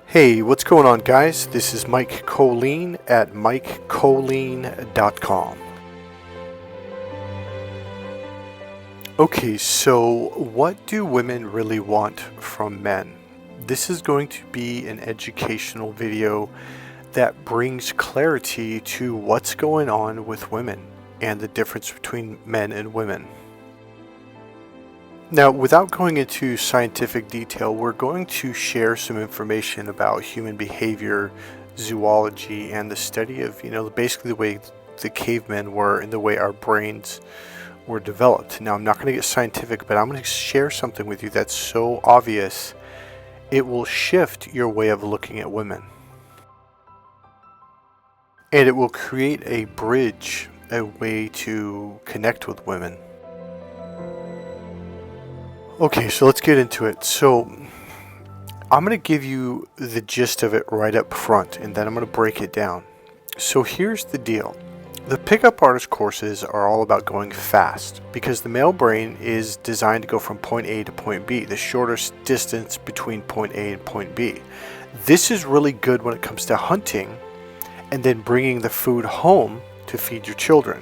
Hey, what's going on, guys? This is Mike Kollin at MikeKollin.com. Okay, so what do women really want from men? This is going to be an educational video that brings clarity to what's going on with women and the difference between men and women. Now, without going into scientific detail, we're going to share some information about human behavior, zoology, and the study of, basically the way the cavemen were and the way our brains were developed. Now, I'm not going to get scientific, but I'm going to share something with you that's so obvious, it will shift your way of looking at women. And it will create a bridge, a way to connect with women. Okay, so let's get into it. So I'm going to give you the gist of it right up front, and then I'm going to break it down. So here's the deal. The pickup artist courses are all about going fast because the male brain is designed to go from point A to point B, the shortest distance between point A and point B. This is really good when it comes to hunting and then bringing the food home to feed your children.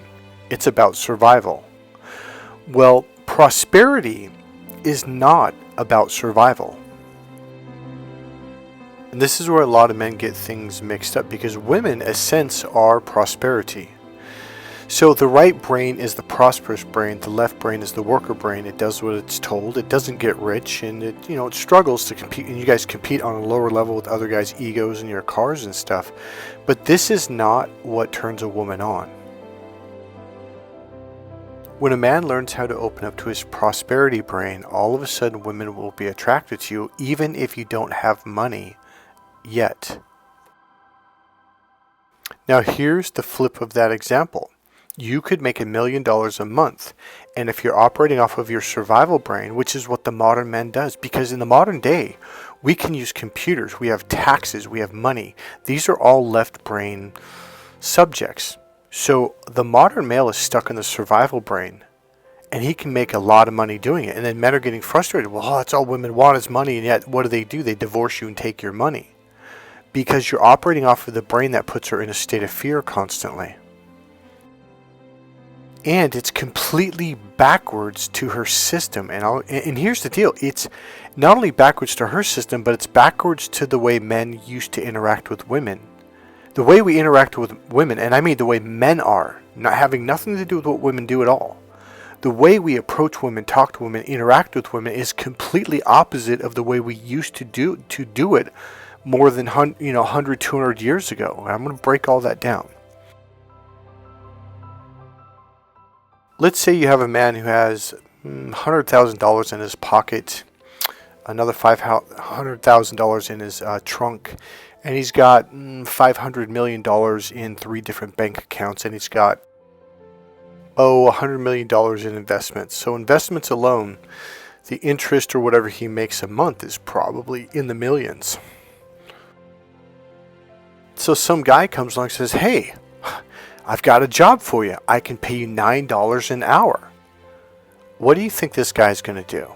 It's about survival. Well, prosperity is not about survival. And this is where a lot of men get things mixed up because women, in a sense, are prosperity. So the right brain is the prosperous brain, the left brain is the worker brain. It does what it's told, it doesn't get rich, and it struggles to compete, and you guys compete on a lower level with other guys' egos and your cars and stuff. But this is not what turns a woman on. When a man learns how to open up to his prosperity brain, all of a sudden women will be attracted to you even if you don't have money yet. Now here's the flip of that example. You could make $1 million a month, and if you're operating off of your survival brain, which is what the modern man does, because in the modern day, we can use computers, we have taxes, we have money. These are all left brain subjects. So the modern male is stuck in the survival brain, and he can make a lot of money doing it. And then men are getting frustrated. Well, that's all women want is money, and yet what do? They divorce you and take your money. Because you're operating off of the brain that puts her in a state of fear constantly. And it's completely backwards to her system. And here's the deal. It's not only backwards to her system, but it's backwards to the way men used to interact with women. The way we interact with women, and I mean the way men are, not having nothing to do with what women do at all. The way we approach women, talk to women, interact with women is completely opposite of the way we used to do it more than 100, 200 years ago. And I'm going to break all that down. Let's say you have a man who has $100,000 in his pocket, another $500,000 in his trunk, and he's got $500 million in 3 different bank accounts, and he's got, $100 million in investments. So investments alone, the interest or whatever he makes a month is probably in the millions. So some guy comes along and says, hey, I've got a job for you. I can pay you $9 an hour. What do you think this guy's going to do?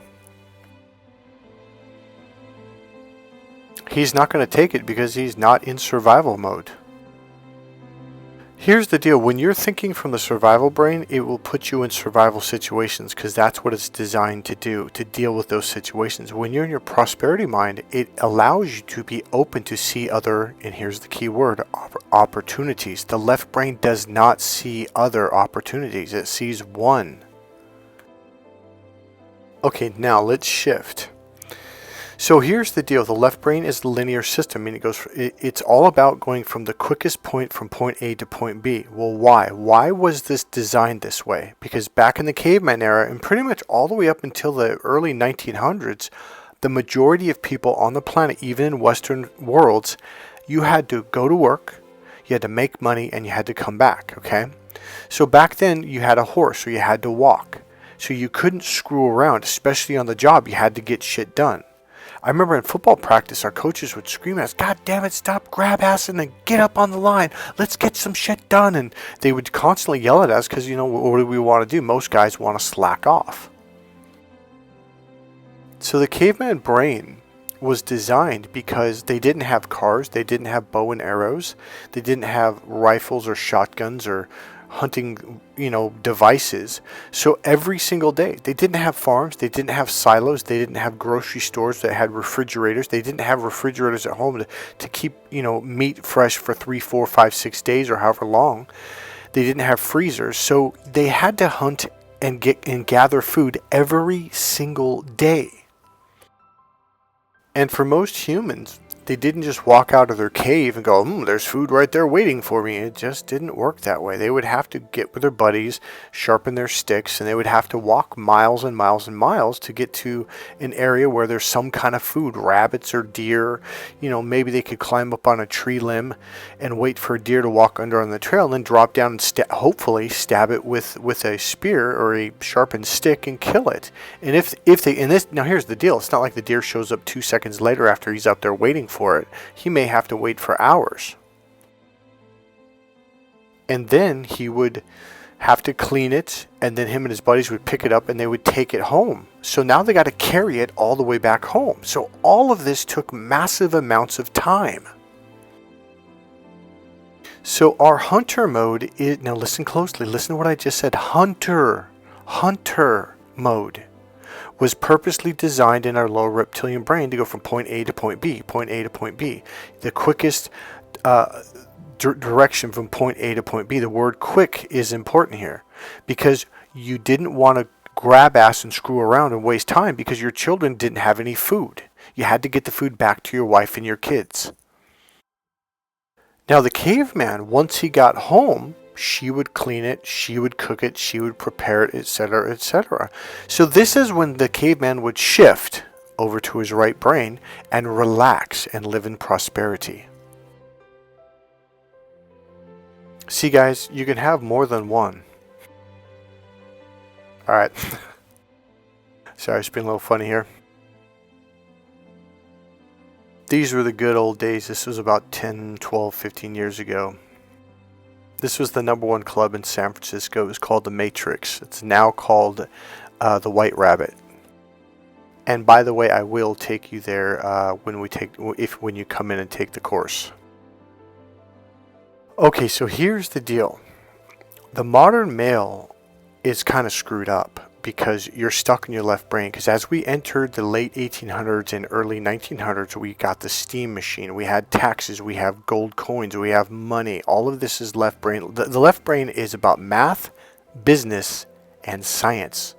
He's not going to take it because he's not in survival mode. Here's the deal. When you're thinking from the survival brain, it will put you in survival situations because that's what it's designed to do, to deal with those situations. When you're in your prosperity mind, it allows you to be open to see other, and here's the key word, opportunities. The left brain does not see other opportunities. It sees one. Okay, now let's shift. So here's the deal. The left brain is the linear system. I mean, it's all about going from the quickest point from point A to point B. Well, why? Why was this designed this way? Because back in the caveman era, and pretty much all the way up until the early 1900s, the majority of people on the planet, even in Western worlds, you had to go to work, you had to make money, and you had to come back, okay? So back then, you had a horse, or you had to walk. So you couldn't screw around, especially on the job. You had to get shit done. I remember in football practice, our coaches would scream at us, God damn it, stop grab assing and get up on the line. Let's get some shit done. And they would constantly yell at us because, what do we want to do? Most guys want to slack off. So the caveman brain was designed because they didn't have cars, they didn't have bow and arrows, they didn't have rifles or shotguns or hunting, devices. So every single day, they didn't have farms, they didn't have silos, they didn't have grocery stores that had refrigerators, they didn't have refrigerators at home to keep, meat fresh for 3, 4, 5, 6 days or however long. They didn't have freezers, so they had to hunt and gather food every single day. And for most humans, they didn't just walk out of their cave and go, there's food right there waiting for me. It just didn't work that way. They would have to get with their buddies, sharpen their sticks, and they would have to walk miles and miles and miles to get to an area where there's some kind of food, rabbits or deer. Maybe they could climb up on a tree limb and wait for a deer to walk under on the trail and then drop down and hopefully stab it with a spear or a sharpened stick and kill it. And now here's the deal. It's not like the deer shows up 2 seconds later after he's out there waiting for it. He may have to wait for hours. And then he would have to clean it, and then him and his buddies would pick it up and they would take it home. So now they got to carry it all the way back home. So all of this took massive amounts of time. So our hunter mode is, now listen closely, listen to what I just said, hunter mode was purposely designed in our lower reptilian brain to go from point A to point B, point A to point B. The quickest direction from point A to point B. The word quick is important here because you didn't want to grab ass and screw around and waste time because your children didn't have any food. You had to get the food back to your wife and your kids. Now the caveman, once he got home, she would clean it, she would cook it, she would prepare it, etc., etc. So this is when the caveman would shift over to his right brain and relax and live in prosperity. See guys, you can have more than one. Alright. Sorry, it's been a little funny here. These were the good old days. This was about 10, 12, 15 years ago. This was the #1 club in San Francisco. It was called the Matrix. It's now called the White Rabbit. And by the way, I will take you there when you come in and take the course. Okay, so here's the deal. The modern male is kind of screwed up because you're stuck in your left brain. Because as we entered the late 1800s and early 1900s, we got the steam machine. We had taxes. We have gold coins. We have money. All of this is left brain. The left brain is about math, business, and science.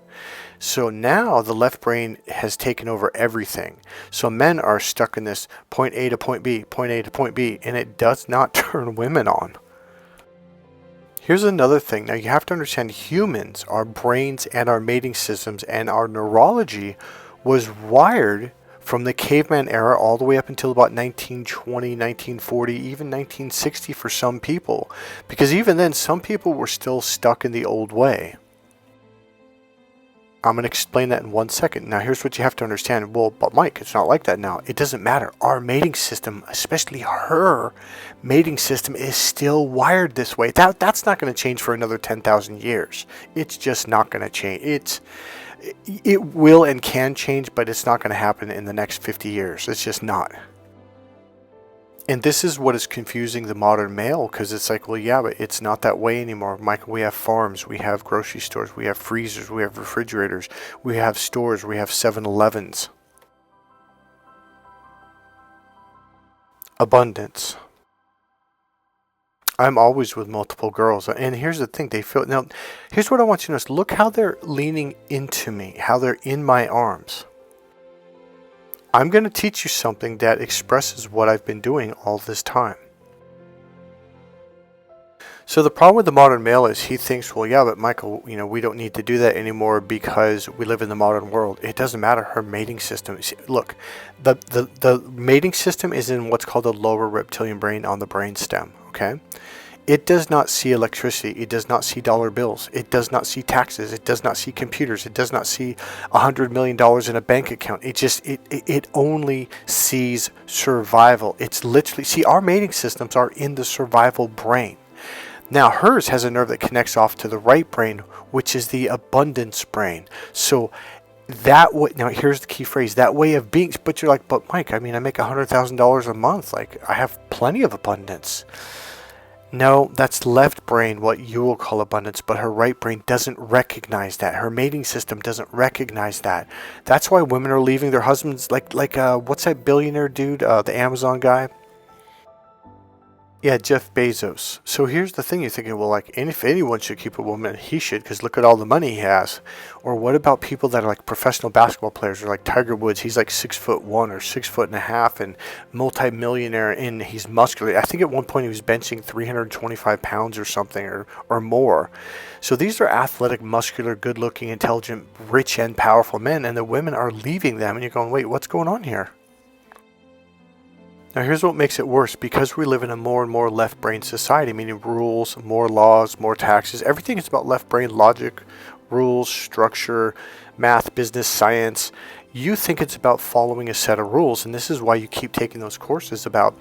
So now the left brain has taken over everything. So men are stuck in this point A to point B, point A to point B, and it does not turn women on. Here's another thing. Now you have to understand humans, our brains and our mating systems and our neurology was wired from the caveman era all the way up until about 1920, 1940, even 1960 for some people. Because even then, some people were still stuck in the old way. I'm going to explain that in 1 second. Now here's what you have to understand. Well, but Mike, it's not like that now. It doesn't matter. Our mating system, especially her mating system, is still wired this way. That's not going to change for another 10,000 years. It's just not going to change. It will and can change, but it's not going to happen in the next 50 years. It's just not. And this is what is confusing the modern male, because it's like, well, yeah, but it's not that way anymore. Michael, we have farms, we have grocery stores, we have freezers, we have refrigerators, we have stores, we have 7-Elevens. Abundance. I'm always with multiple girls. And here's the thing, now, here's what I want you to notice. Look how they're leaning into me, how they're in my arms. I'm going to teach you something that expresses what I've been doing all this time. So the problem with the modern male is he thinks, well, yeah, but Michael, we don't need to do that anymore because we live in the modern world. It doesn't matter. Her mating system. Look, the mating system is in what's called the lower reptilian brain on the brain stem. Okay. It does not see electricity. It does not see dollar bills. It does not see taxes. It does not see computers. It does not see $100 million in a bank account. It only sees survival. It's literally, see, our mating systems are in the survival brain. Now hers has a nerve that connects off to the right brain, which is the abundance brain. So That way, now here's the key phrase, that way of being, but you're like, but Mike, I mean, I make $100,000 a month. Like, I have plenty of abundance. No, that's left brain, what you will call abundance, but her right brain doesn't recognize that. Her mating system doesn't recognize that. That's why women are leaving their husbands, what's that billionaire dude, the Amazon guy? Yeah, Jeff Bezos. So here's the thing, you're thinking, well, like, and if anyone should keep a woman, he should, because look at all the money he has. Or what about people that are like professional basketball players, or like Tiger Woods? He's like 6'1" or 6'1.5" and multi-millionaire, and he's muscular. I think at one point he was benching 325 pounds or something, or more. So these are athletic, muscular, good-looking, intelligent, rich, and powerful men, and the women are leaving them, and you're going, wait, what's going on here? Now here's what makes it worse. Because we live in a more and more left brain society, meaning rules, more laws, more taxes, everything is about left brain logic, rules, structure, math, business, science. You think it's about following a set of rules, and this is why you keep taking those courses about,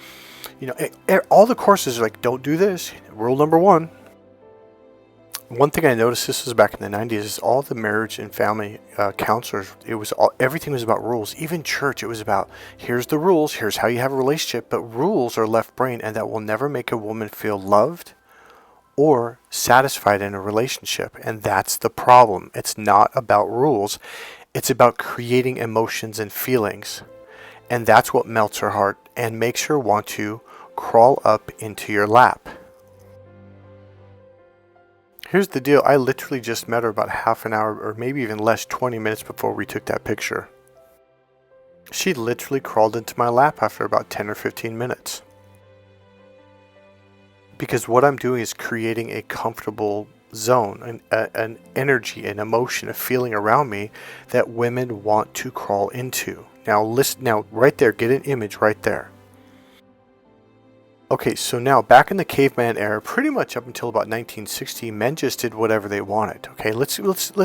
all the courses are like, don't do this. Rule number 1. One thing I noticed, this was back in the 90s, is all the marriage and family counselors, everything was about rules. Even church, it was about, here's the rules, here's how you have a relationship, but rules are left brain, and that will never make a woman feel loved or satisfied in a relationship. And that's the problem. It's not about rules. It's about creating emotions and feelings. And that's what melts her heart and makes her want to crawl up into your lap. Here's the deal. I literally just met her about half an hour, or maybe even less, 20 minutes before we took that picture. She literally crawled into my lap after about 10 or 15 minutes. Because what I'm doing is creating a comfortable zone, an energy, an emotion, a feeling around me that women want to crawl into. Now listen, now right there, get an image right there. Okay, so now back in the caveman era, pretty much up until about 1960, men just did whatever they wanted. Okay, let's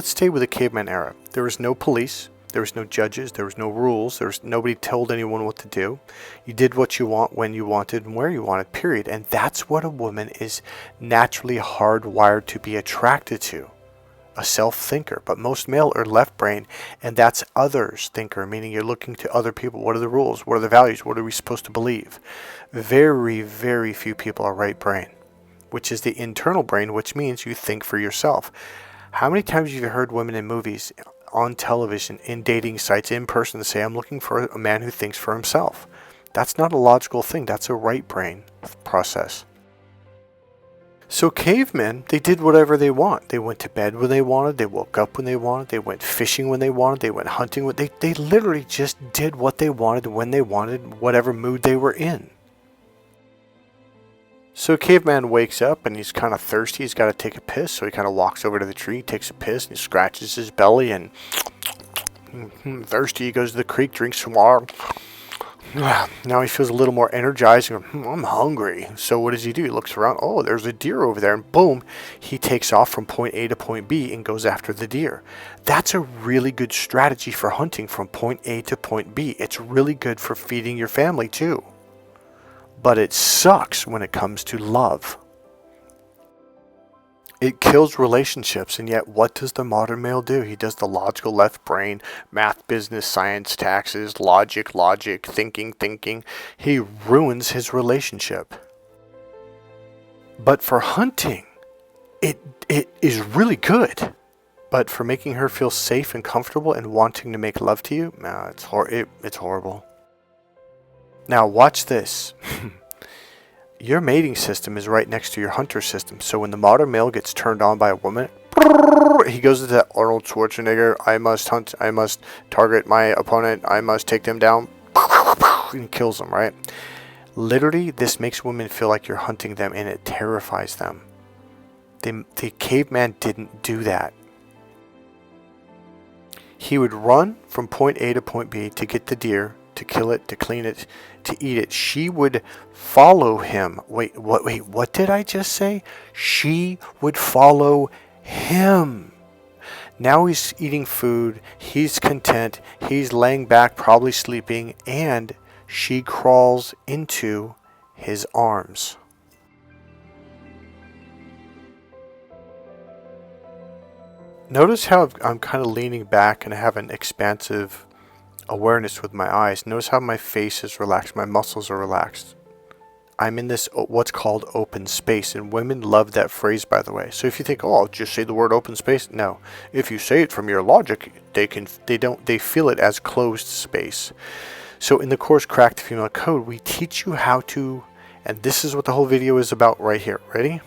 stay with the caveman era. There was no police, there was no judges, there was no rules, there was nobody told anyone what to do. You did what you want, when you wanted, and where you wanted, period. And that's what a woman is naturally hardwired to be attracted to. A self-thinker, but most male are left brain, and that's others thinker, meaning you're looking to other people. What are the rules? What are the values? What are we supposed to believe? Very, very few people are right brain, which is the internal brain, which means you think for yourself. How many times have you heard women in movies, on television, in dating sites, in person say, I'm looking for a man who thinks for himself? That's not a logical thing. That's a right brain process. So cavemen, they did whatever they want. They went to bed when they wanted. They woke up when they wanted. They went fishing when they wanted. They went hunting. They literally just did what they wanted when they wanted, whatever mood they were in. So caveman wakes up and he's kind of thirsty. He's got to take a piss. So he kind of walks over to the tree, takes a piss, and he scratches his belly and thirsty. He goes to the creek, drinks some water. Now he feels a little more energized. I'm hungry. So what does he do? He looks around. Oh, there's a deer over there. And boom, he takes off from point A to point B and goes after the deer. That's a really good strategy for hunting from point A to point B. It's really good for feeding your family too. But it sucks when it comes to love. It kills relationships, and yet what does the modern male do? He does the logical left brain, math, business, science, taxes, logic, thinking. He ruins his relationship. But for hunting, it is really good. But for making her feel safe and comfortable and wanting to make love to you, nah, it's horrible. Now watch this. Your mating system is right next to your hunter system. So when the modern male gets turned on by a woman, he goes to that Arnold Schwarzenegger, I must hunt, I must target my opponent, I must take them down, and kills them, right? Literally, this makes women feel like you're hunting them, and it terrifies them. The caveman didn't do that. He would run from point A to point B to get the deer, to kill it, to clean it, to eat it. She would follow him. Wait, what did I just say? She would follow him. Now he's eating food, he's content, he's laying back, probably sleeping, and she crawls into his arms. Notice how I'm kind of leaning back and I have an expansive awareness with my eyes. Notice how my face is relaxed, my muscles are relaxed. I'm in this what's called open space, and women love that phrase, by the way. So if you think, oh, I'll just say the word open space, no. If you say it from your logic, they feel it as closed space. So in the course Crack the Female Code, we teach you how to, and this is what the whole video is about right here. Ready?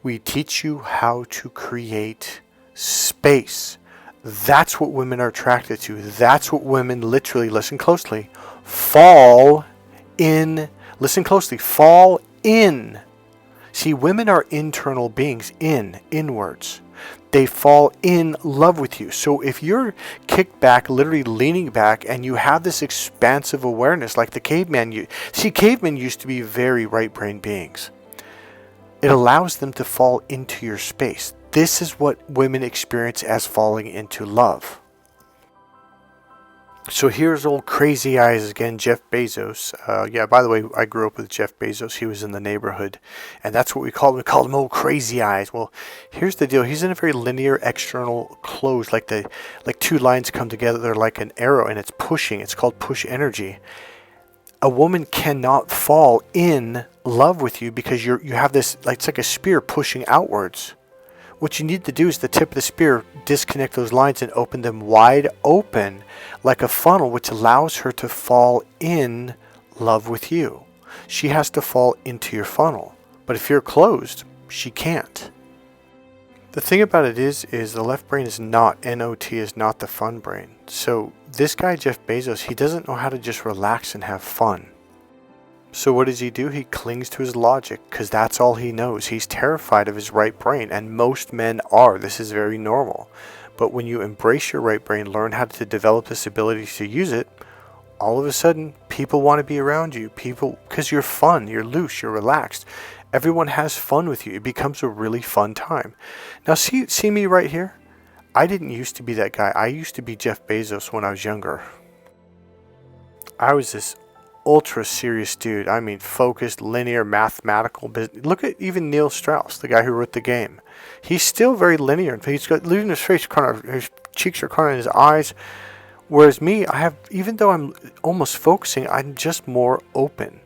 We teach you how to create space. That's what women are attracted to. That's what women literally, listen closely, fall in. Listen closely, fall in. See, women are internal beings, inwards. They fall in love with you. So if you're kicked back, literally leaning back, and you have this expansive awareness like the caveman, cavemen used to be very right-brain beings. It allows them to fall into your space. This is what women experience as falling into love. So here's old crazy eyes again, Jeff Bezos. Yeah, by the way, I grew up with Jeff Bezos. He was in the neighborhood, and that's what we called him. We called him old crazy eyes. Well, here's the deal. He's in a very linear external close, like two lines come together. They're like an arrow, and it's pushing. It's called push energy. A woman cannot fall in love with you because you have this, like, it's like a spear pushing outwards. What you need to do is the tip of the spear, disconnect those lines and open them wide open like a funnel, which allows her to fall in love with you. She has to fall into your funnel. But if you're closed, she can't. The thing about it is the left brain is not, NOT is not the fun brain. So this guy, Jeff Bezos, he doesn't know how to just relax and have fun. So what does he do? He clings to his logic because that's all he knows. He's terrified of his right brain, and most men are. This is very normal. But when you embrace your right brain, learn how to develop this ability to use it, all of a sudden people want to be around you. Because you're fun, you're loose, you're relaxed. Everyone has fun with you. It becomes a really fun time. Now see me right here? I didn't used to be that guy. I used to be Jeff Bezos when I was younger. I was this ultra serious dude. I mean, focused, linear, mathematical business. Look at even Neil Strauss, the guy who wrote the game. He's still very linear. He's got, leaving his face, his cheeks are kind of in his eyes. Whereas me, even though I'm almost focusing, I'm just more open.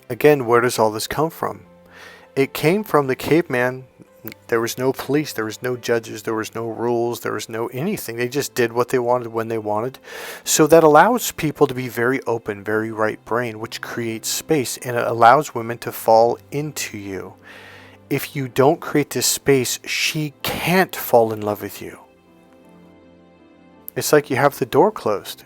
Again, where does all this come from? It came from the caveman. There was no police, there was no judges, there was no rules, there was no anything. They just did what they wanted when they wanted. So that allows people to be very open, very right brain, which creates space, and it allows women to fall into you. If you don't create this space, she can't fall in love with you. It's like you have the door closed.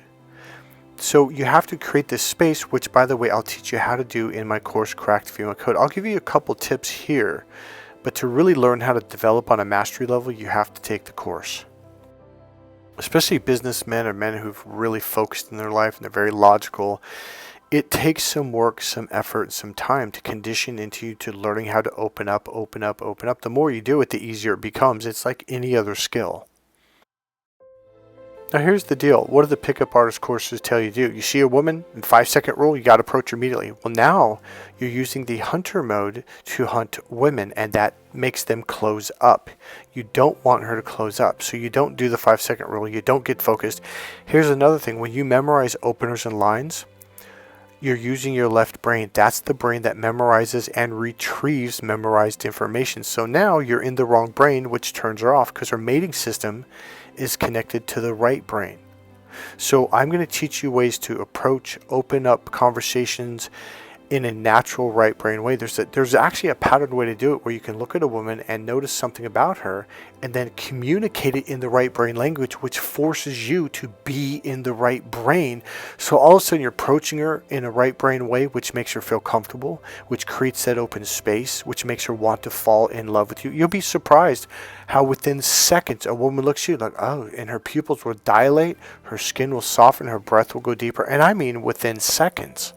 So you have to create this space, which, by the way, I'll teach you how to do in my course, Crack the Female Code. I'll give you a couple tips here, but to really learn how to develop on a mastery level, you have to take the course. Especially businessmen or men who've really focused in their life and they're very logical. It takes some work, some effort, some time to condition into you to learning how to open up, open up, open up. The more you do it, the easier it becomes. It's like any other skill. Now here's the deal. What do the pickup artist courses tell you to do? You see a woman, in 5-second rule, you got to approach her immediately. Well, now you're using the hunter mode to hunt women, and that makes them close up. You don't want her to close up, so you don't do the 5-second rule. You don't get focused. Here's another thing. When you memorize openers and lines, you're using your left brain. That's the brain that memorizes and retrieves memorized information. So now you're in the wrong brain, which turns her off because her mating system is connected to the right brain. So I'm going to teach you ways to approach, open up conversations in a natural right brain way. There's actually a patterned way to do it where you can look at a woman and notice something about her and then communicate it in the right brain language, which forces you to be in the right brain. So all of a sudden you're approaching her in a right brain way, which makes her feel comfortable, which creates that open space, which makes her want to fall in love with you. You'll be surprised how within seconds a woman looks at you like, oh, and her pupils will dilate, her skin will soften, her breath will go deeper. And I mean within seconds.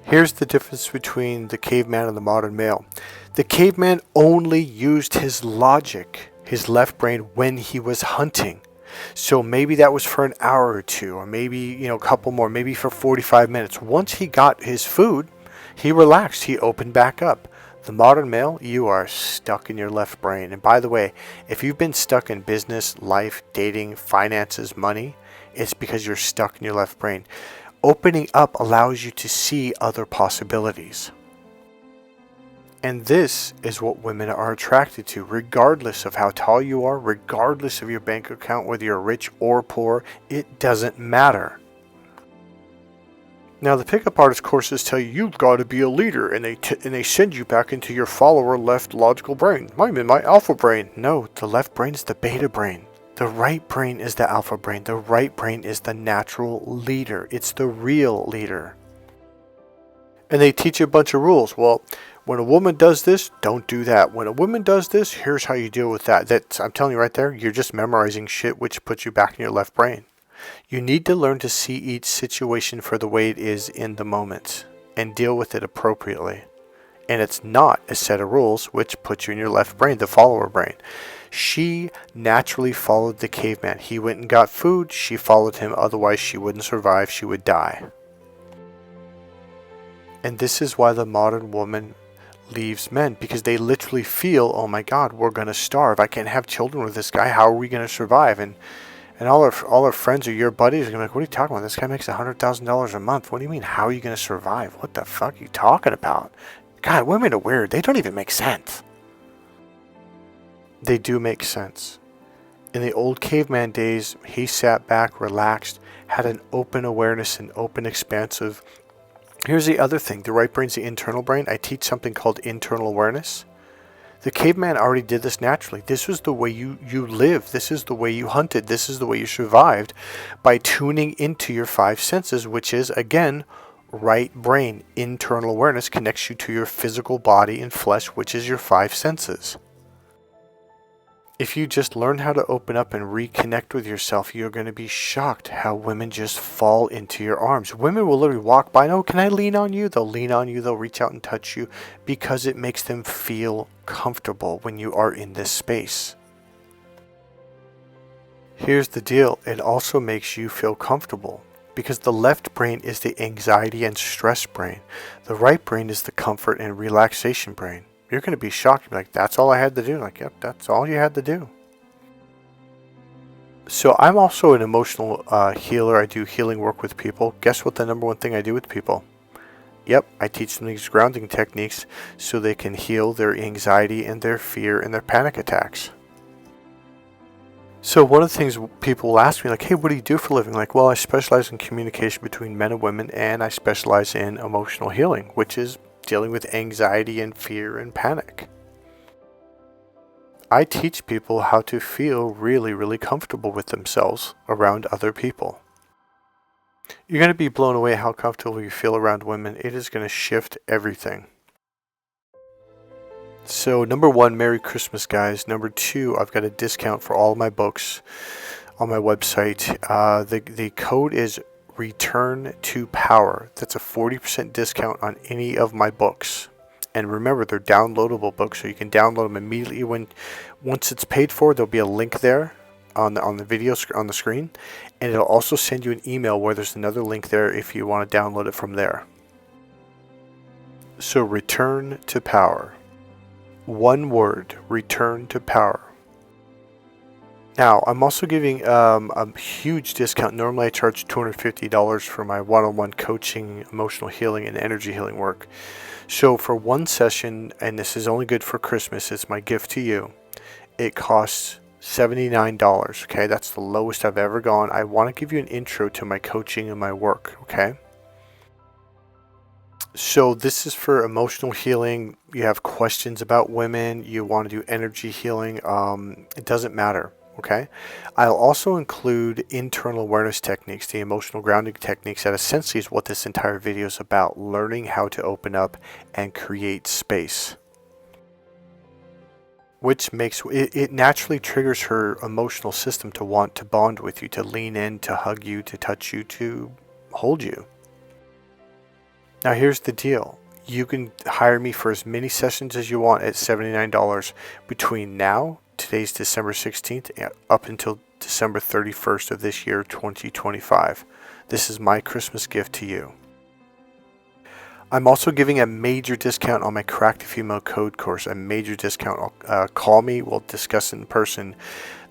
Here's the difference between the caveman and the modern male. The caveman only used his logic, his left brain, when he was hunting. So maybe that was for an hour or two, or maybe, a couple more, maybe for 45 minutes. Once he got his food, he relaxed, he opened back up. The modern male, you are stuck in your left brain. And by the way, if you've been stuck in business, life, dating, finances, money, it's because you're stuck in your left brain. Opening up allows you to see other possibilities. And this is what women are attracted to, regardless of how tall you are, regardless of your bank account, whether you're rich or poor, it doesn't matter. Now, the pickup artist courses tell you you've got to be a leader, and they send you back into your follower left logical brain. I'm in my alpha brain. No, the left brain is the beta brain. The right brain is the alpha brain. The right brain is the natural leader. It's the real leader. And they teach you a bunch of rules. Well, when a woman does this, don't do that. When a woman does this, here's how you deal with that. I'm telling you right there, you're just memorizing shit which puts you back in your left brain. You need to learn to see each situation for the way it is in the moment and deal with it appropriately. And it's not a set of rules which puts you in your left brain, the follower brain. She naturally followed the caveman. He went and got food. She followed him. Otherwise, she wouldn't survive. She would die. And this is why the modern woman leaves men, because they literally feel, oh my God, we're going to starve. I can't have children with this guy. How are we going to survive? And all our friends or your buddies are going to be like, what are you talking about? This guy makes $100,000 a month. What do you mean? How are you going to survive? What the fuck are you talking about? God, women are weird. They don't even make sense. They do make sense. In the old caveman days, he sat back, relaxed, had an open awareness and open expansive. Here's the other thing. The right brain's the internal brain. I teach something called internal awareness. The caveman already did this naturally. This was the way you lived. This is the way you hunted. This is the way you survived, by tuning into your five senses, which is, again, right brain. Internal awareness connects you to your physical body and flesh, which is your five senses. If you just learn how to open up and reconnect with yourself, you're going to be shocked how women just fall into your arms. Women will literally walk by, oh, can I lean on you? They'll lean on you. They'll reach out and touch you because it makes them feel comfortable when you are in this space. Here's the deal. It also makes you feel comfortable because the left brain is the anxiety and stress brain. The right brain is the comfort and relaxation brain. You're going to be shocked. You're like, that's all I had to do. Like, yep, that's all you had to do. So I'm also an emotional healer. I do healing work with people. Guess what the number one thing I do with people? Yep, I teach them these grounding techniques so they can heal their anxiety and their fear and their panic attacks. So one of the things people will ask me, like, hey, what do you do for a living? Like, well, I specialize in communication between men and women, and I specialize in emotional healing, which is dealing with anxiety and fear and panic. I teach people how to feel really, really comfortable with themselves around other people. You're going to be blown away how comfortable you feel around women. It is going to shift everything. So number one, Merry Christmas, guys. Number two, I've got a discount for all of my books on my website. The code is Return to Power. That's a 40% discount on any of my books. And remember, they're downloadable books, so you can download them immediately. Once it's paid for, there'll be a link there on the video on the screen, and it'll also send you an email where there's another link there if you want to download it from there. So Return to Power. One word, Return to Power. Now, I'm also giving a huge discount. Normally, I charge $250 for my one-on-one coaching, emotional healing, and energy healing work. So for one session, and this is only good for Christmas, it's my gift to you, it costs $79, okay? That's the lowest I've ever gone. I want to give you an intro to my coaching and my work, okay? So this is for emotional healing. You have questions about women, you want to do energy healing, it doesn't matter. Okay, I'll also include internal awareness techniques, the emotional grounding techniques, that essentially is what this entire video is about, learning how to open up and create space. Which makes it naturally triggers her emotional system to want to bond with you, to lean in, to hug you, to touch you, to hold you. Now here's the deal. You can hire me for as many sessions as you want at $79 between now, today's December 16th, up until December 31st of this year, 2025. This is my Christmas gift to you. I'm also giving a major discount on my Crack the Female Code course, a major discount. Call me, we'll discuss it in person.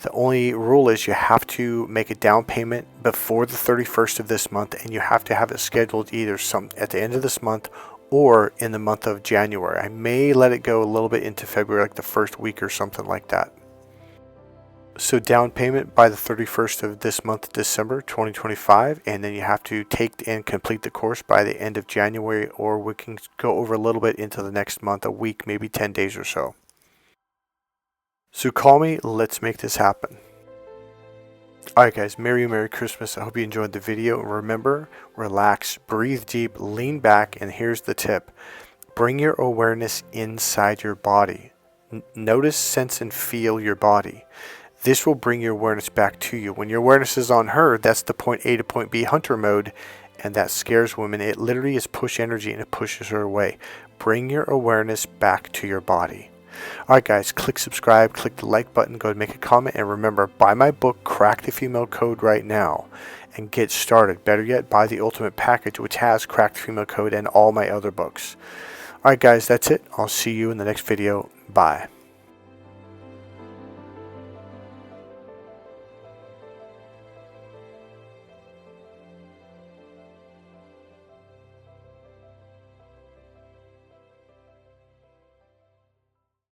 The only rule is you have to make a down payment before the 31st of this month, and you have to have it scheduled either at the end of this month or in the month of January. I may let it go a little bit into February, like the first week or something like that. So down payment by the 31st of this month, December 2025, and then you have to take and complete the course by the end of January, or we can go over a little bit into the next month, a week, maybe 10 days or so. So call me, let's make this happen. Alright guys, Merry Christmas. I hope you enjoyed the video. Remember, relax, breathe deep, lean back, and here's the tip. Bring your awareness inside your body. Notice, sense, and feel your body. This will bring your awareness back to you. When your awareness is on her, that's the point A to point B hunter mode, and that scares women. It literally is push energy, and it pushes her away. Bring your awareness back to your body. Alright guys, click subscribe, click the like button, go and make a comment, and remember, buy my book, Crack the Female Code, right now, and get started. Better yet, buy the Ultimate Package, which has Crack the Female Code and all my other books. Alright guys, that's it. I'll see you in the next video. Bye.